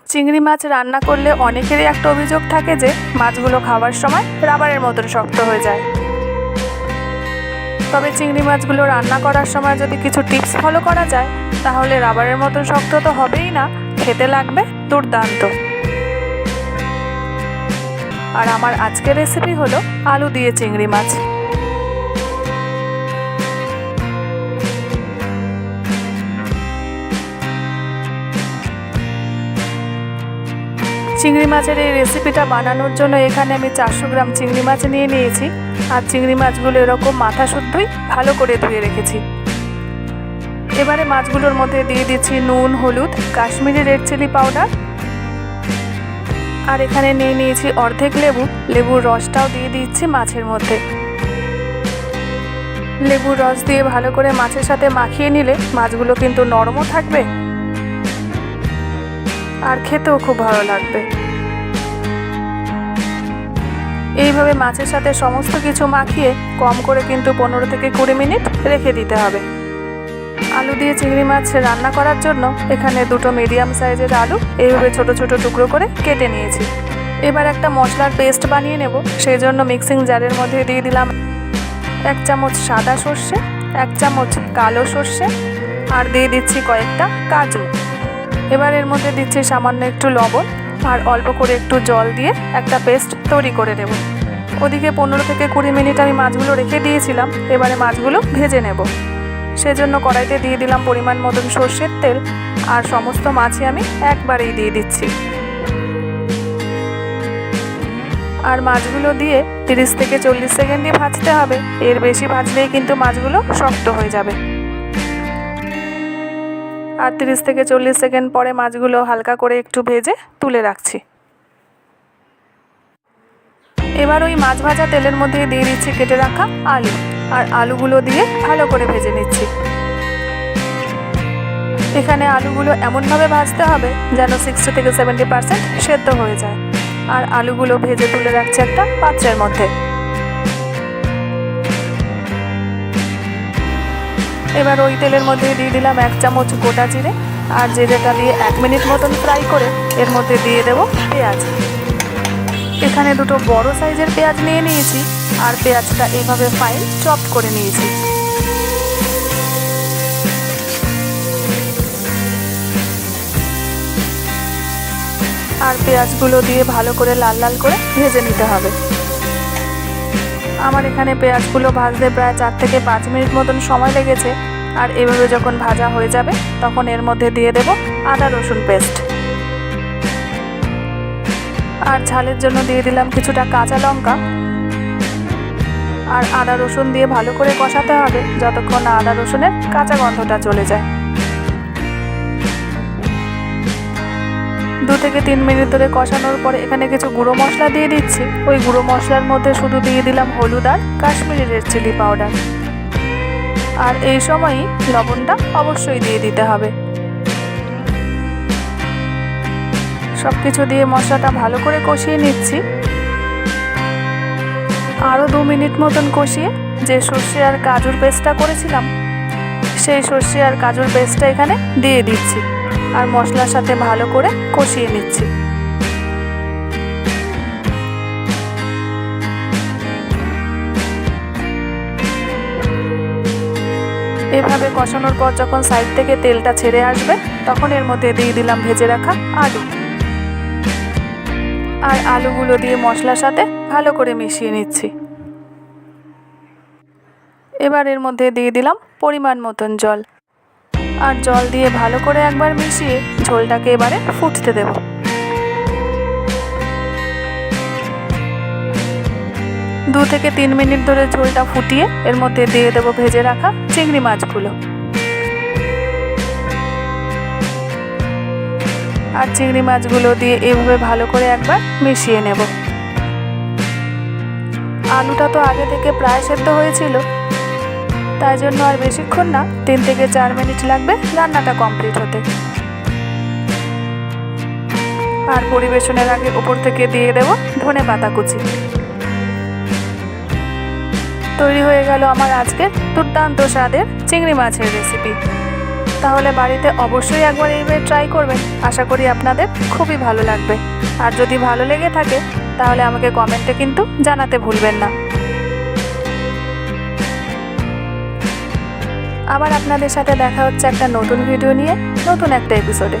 চিংড়ি মাছ রান্না করলে অনেকেরই একটা অভিযোগ থাকে যে মাছগুলো খাওয়ার সময় রাবারের মতন শক্ত হয়ে যায়। তবে চিংড়ি মাছগুলো রান্না করার সময় যদি কিছু টিপস ফলো করা যায় তাহলে রাবারের মতন শক্ত তো হবেই না, খেতে লাগবে দুর্দান্ত। আর আমার আজকের রেসিপি হলো আলু দিয়ে চিংড়ি মাছ। চিংড়ি মাছের এই রেসিপিটা বানানোর জন্য এখানে আমি 400 গ্রাম চিংড়ি মাছ নিয়ে নিয়েছি। আর চিংড়ি মাছগুলো এরকম মাথা শুদ্ধই ভালো করে ধুয়ে রেখেছি। এবারে মাছগুলোর মধ্যে দিয়ে দিচ্ছি নুন, হলুদ, কাশ্মীরি রেড চিলি পাউডার, আর এখানে নিয়ে নিয়েছি অর্ধেক লেবু। লেবুর রসটাও দিয়ে দিচ্ছি মাছের মধ্যে। লেবুর রস দিয়ে ভালো করে মাছের সাথে মাখিয়ে নিলে মাছগুলো কিন্তু নরমও থাকবে আর খেতেও খুব ভালো লাগবে। এইভাবে মাছের সাথে সমস্ত কিছু মাখিয়ে কম করে কিন্তু 15 থেকে 20 মিনিট রেখে দিতে হবে। আলু দিয়ে চিংড়ি মাছ রান্না করার জন্য এখানে 2টো মিডিয়াম সাইজের আলু এইভাবে ছোট ছোট টুকরো করে কেটে নিয়েছি। এবার একটা মশলার পেস্ট বানিয়ে নেব। সেই জন্য মিক্সিং জারের মধ্যে দিয়ে দিলাম 1 চামচ সাদা সর্ষে, 1 চামচ কালো সর্ষে, আর দিয়ে দিচ্ছি কয়েকটা কাজু। এবার এর মধ্যে দিচ্ছি সামান্য একটু লবণ আর অল্প করে একটু জল দিয়ে একটা পেস্ট তৈরি করে নেব। ওদিকে 15 থেকে 20 মিনিট আমি মাছগুলো রেখে দিয়েছিলাম। এবারে মাছগুলো ভেজে নেব। সেজন্য কড়াইতে দিয়ে দিলাম পরিমাণ মতন সর্ষের তেল, আর সমস্ত মাছই আমি একবারেই দিয়ে দিচ্ছি। আর মাছগুলো দিয়ে 30 থেকে 40 সেকেন্ডই ভাজতে হবে। এর বেশি ভাজলেই কিন্তু মাছগুলো শক্ত হয়ে যাবে। আর 30 থেকে 40 সেকেন্ড পরে মাছগুলো হালকা করে একটু ভেজে তুলে রাখছি। এবার ওই মাছ ভাজা তেলের মধ্যে দিয়ে দিচ্ছি কেটে রাখা আলু, আর আলুগুলো দিয়ে ভালো করে ভেজে নিচ্ছি। এখানে আলুগুলো এমনভাবে ভাজতে হবে যেন 60 থেকে 70% সেদ্ধ হয়ে যায়। আর আলুগুলো ভেজে তুলে রাখছি একটা পাত্রের মধ্যে। এবার ওই তেলের মধ্যে দিয়ে দিলাম 1 চামচ গোটা জিরে, আর জিরেটা দিয়ে 1 মিনিট মতন ফ্রাই করে এর মধ্যে দিয়ে দেব পেঁয়াজ। এখানে 2টো বড় সাইজের পেঁয়াজ নিয়ে নিয়েছি, আর পেঁয়াজটা এইভাবে ফাইন চপ করে নিয়েছি। আর পেঁয়াজগুলো দিয়ে ভালো করে লাল লাল করে ভেজে নিতে হবে। আমার এখানে পেঁয়াজগুলো ভাজতে প্রায় 4 থেকে 5 মিনিট মতন সময় লেগেছে। আর এভাবে যখন ভাজা হয়ে যাবে তখন এর মধ্যে দিয়ে দেব আদা রসুন পেস্ট, আর ঝালের জন্য দিয়ে দিলাম কিছুটা কাঁচা লঙ্কা। আর আদা রসুন দিয়ে ভালো করে কষাতে হবে যতক্ষণ না আদা রসুনের কাঁচা গন্ধটা চলে যায়। 2 থেকে 3 মিনিট ধরে কষানোর পরে এখানে কিছু গুঁড়ো মশলা দিয়ে দিচ্ছি। ওই গুঁড়ো মশলার মধ্যে শুধু দিয়ে দিলাম হলুদ আর কাশ্মীরি রেড চিলি পাউডার। আর এই সময়ই লবণটা অবশ্যই দিয়ে দিতে হবে। সব কিছু দিয়ে মশলাটা ভালো করে কষিয়ে নিচ্ছি। আরও 2 মিনিট মতন কষিয়ে যে সর্ষে আর কাজুর পেস্টটা করেছিলাম সেই সর্ষে আর কাজুর পেস্টটা এখানে দিয়ে দিচ্ছি, আর মশলার সাথে ভালো করে কষিয়ে নিচ্ছি। এভাবে কষানোর পর যখন সাইড থেকে তেলটা ছেড়ে আসবে তখন এর মধ্যে দিয়ে দিলাম ভেজে রাখা আলু, আর আলুগুলো দিয়ে মশলার সাথে ভালো করে মিশিয়ে নিচ্ছি। এবার এর মধ্যে দিয়ে দিলাম পরিমাণ মতন জল, আর জল দিয়ে ভালো করে একবার মিশিয়ে ঝোলটাকে এবারে ফুটতে দেব। দু থেকে 3 মিনিট ধরে ঝোলটা ফুটিয়ে এর মধ্যে দিয়ে দেব ভেজে রাখা চিংড়ি মাছগুলো। আর চিংড়ি মাছগুলো দিয়ে এভাবে ভালো করে একবার মিশিয়ে নেব। আলুটা তো আগে থেকে প্রায় সেদ্ধ হয়েছিল, তাই জন্য আর বেশিক্ষণ না 3 থেকে 4 মিনিট লাগবে রান্নাটা কমপ্লিট হতে। আর পরিবেশনের আগে উপর থেকে দিয়ে দেব ধনেপাতা কুচি। তৈরি হয়ে গেল আমার আজকের দুর্দান্ত স্বাদের চিংড়ি মাছের রেসিপি। তাহলে বাড়িতে অবশ্যই একবার এইভাবে ট্রাই করবেন। আশা করি আপনাদের খুবই ভালো লাগবে। আর যদি ভালো লেগে থাকে তাহলে আমাকে কমেন্টে কিন্তু জানাতে ভুলবেন না। আবার আপনাদের সাথে দেখা হচ্ছে একটা নতুন ভিডিও নিয়ে, নতুন একটা এপিসোডে।